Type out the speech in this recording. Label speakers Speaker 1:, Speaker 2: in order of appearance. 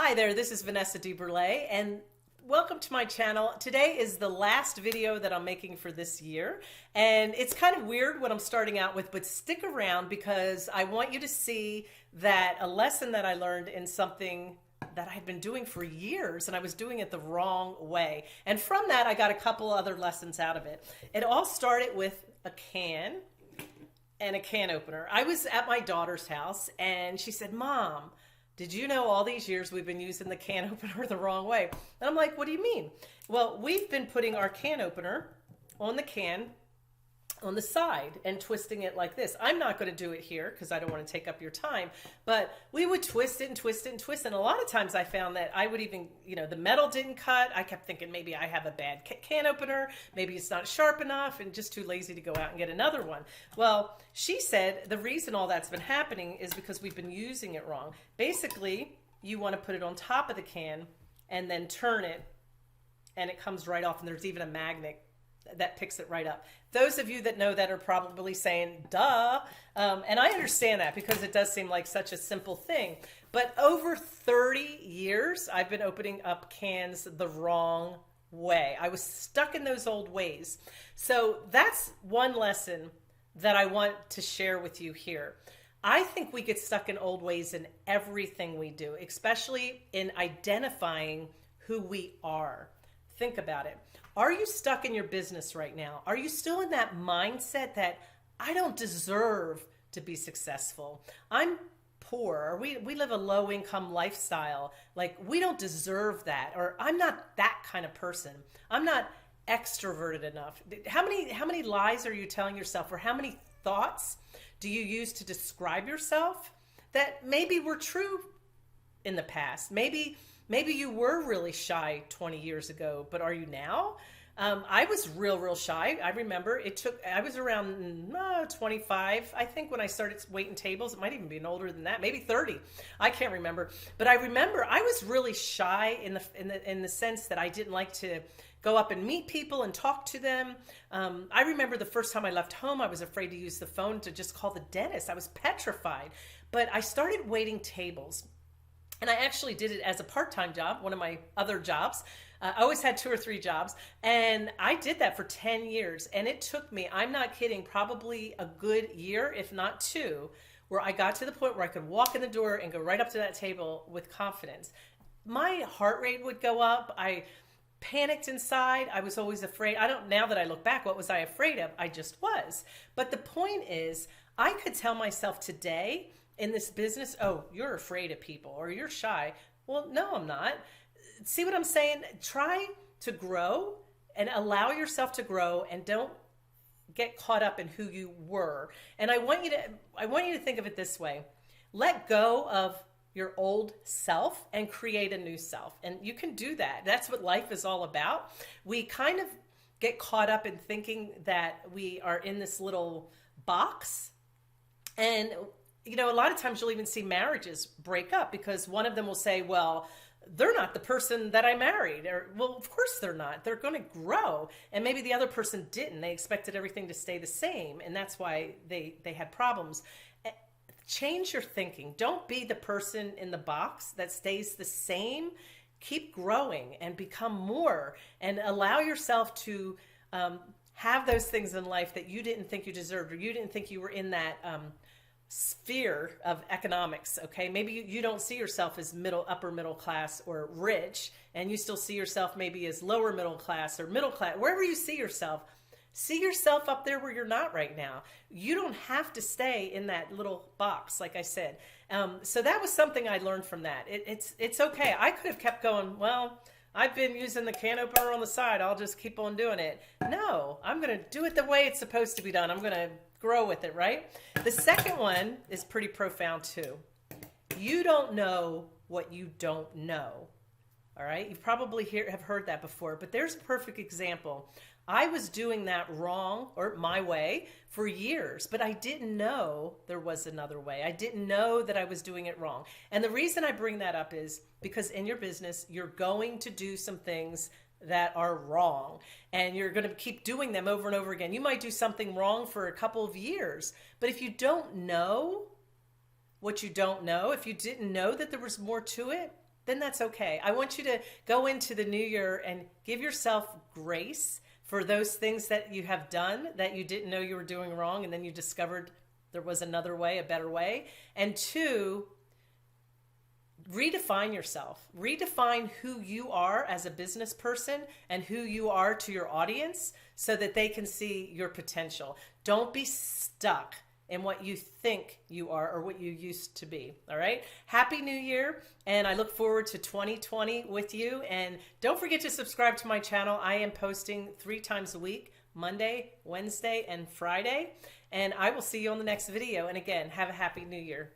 Speaker 1: Hi there, this is vanessadeburlet and welcome to my channel. Today is the last video that I'm making for this year, and it's kind of weird what I'm starting out with, but stick around because I want you to see that a lesson that I learned in something that I've been doing for years, and I was doing it the wrong way. And from that, I got a couple other lessons out of it. It all started with a can and a can opener. I was at my daughter's house and she said, "Mom, did you know all these years we've been using the can opener the wrong way?" And I'm like, "What do you mean?" "Well, we've been putting our can opener on the can on the side and twisting it like this. I'm not going to do it here because I don't want to take up your time, but we would twist it and twist it and twist. And a lot of times I found that I would even, the metal didn't cut. I kept thinking maybe I have a bad can opener. Maybe it's not sharp enough and just too lazy to go out and get another one." Well, she said the reason all that's been happening is because we've been using it wrong. Basically, you want to put it on top of the can and then turn it and it comes right off. And there's even a magnet that picks it right up. Those of you that know that are probably saying, "Duh." And I understand that because it does seem like such a simple thing. But over 30 years, I've been opening up cans the wrong way. I was stuck in those old ways. So that's one lesson that I want to share with you here. I think we get stuck in old ways in everything we do, especially in identifying who we are. Think about it. Are you stuck in your business right now? Are you still in that mindset that I don't deserve to be successful? I'm poor, or we live a low income lifestyle. Like, we don't deserve that, or I'm not that kind of person. I'm not extroverted enough. How many lies are you telling yourself, or how many thoughts do you use to describe yourself that maybe were true in the past? Maybe you were really shy 20 years ago, but are you now? I was real shy. I remember I was around 25, I think, when I started waiting tables. It might even be older than that, maybe 30. I can't remember. But I remember I was really shy in the sense that I didn't like to go up and meet people and talk to them. I remember the first time I left home, I was afraid to use the phone to just call the dentist. I was petrified. But I started waiting tables. And I actually did it as a part-time job, one of my other jobs. I always had 2 or 3 jobs. And I did that for 10 years. And it took me, I'm not kidding, probably a good year, if not 2, where I got to the point where I could walk in the door and go right up to that table with confidence. My heart rate would go up. I panicked inside. I was always afraid. Now that I look back, what was I afraid of? I just was. But the point is, I could tell myself today, in this business, "Oh, you're afraid of people," or "You're shy." Well, no, I'm not. See what I'm saying? Try to grow and allow yourself to grow, and don't get caught up in who you were. And I want you to think of it this way. Let go of your old self and create a new self. And you can do that. That's what life is all about. We kind of get caught up in thinking that we are in this little box, and a lot of times you'll even see marriages break up because one of them will say, "Well, they're not the person that I married." Or, "Well, of course they're not. They're going to grow." And maybe the other person didn't. They expected everything to stay the same, and that's why they had problems. Change your thinking. Don't be the person in the box that stays the same. Keep growing and become more, and allow yourself to have those things in life that you didn't think you deserved, or you didn't think you were in that sphere of economics. Okay, maybe you don't see yourself as upper middle class or rich, and you still see yourself maybe as lower middle class or middle class. Wherever you see yourself up there where you're not right now. You don't have to stay in that little box, like I said. So that was something I learned from that. It's okay. I could have kept going, "Well, I've been using the can opener on the side, I'll just keep on doing it." No, I'm going to do it the way it's supposed to be done. I'm going to grow with it, right? The second one is pretty profound too. You don't know what you don't know. All right? You probably have heard that before, but there's a perfect example. I was doing that wrong, or my way, for years, but I didn't know there was another way. I didn't know that I was doing it wrong. And the reason I bring that up is because in your business, you're going to do some things that are wrong, and you're going to keep doing them over and over again. You might do something wrong for a couple of years, but if you don't know what you don't know, if you didn't know that there was more to it, then that's okay. I want you to go into the new year and give yourself grace for those things that you have done that you didn't know you were doing wrong, and then you discovered there was another way, a better way. And two, redefine yourself. Redefine who you are as a business person and who you are to your audience so that they can see your potential. Don't be stuck in what you think you are or what you used to be. All right. Happy New Year. And I look forward to 2020 with you. And don't forget to subscribe to my channel. I am posting 3 times a week, Monday, Wednesday, and Friday. And I will see you on the next video. And again, have a happy New Year.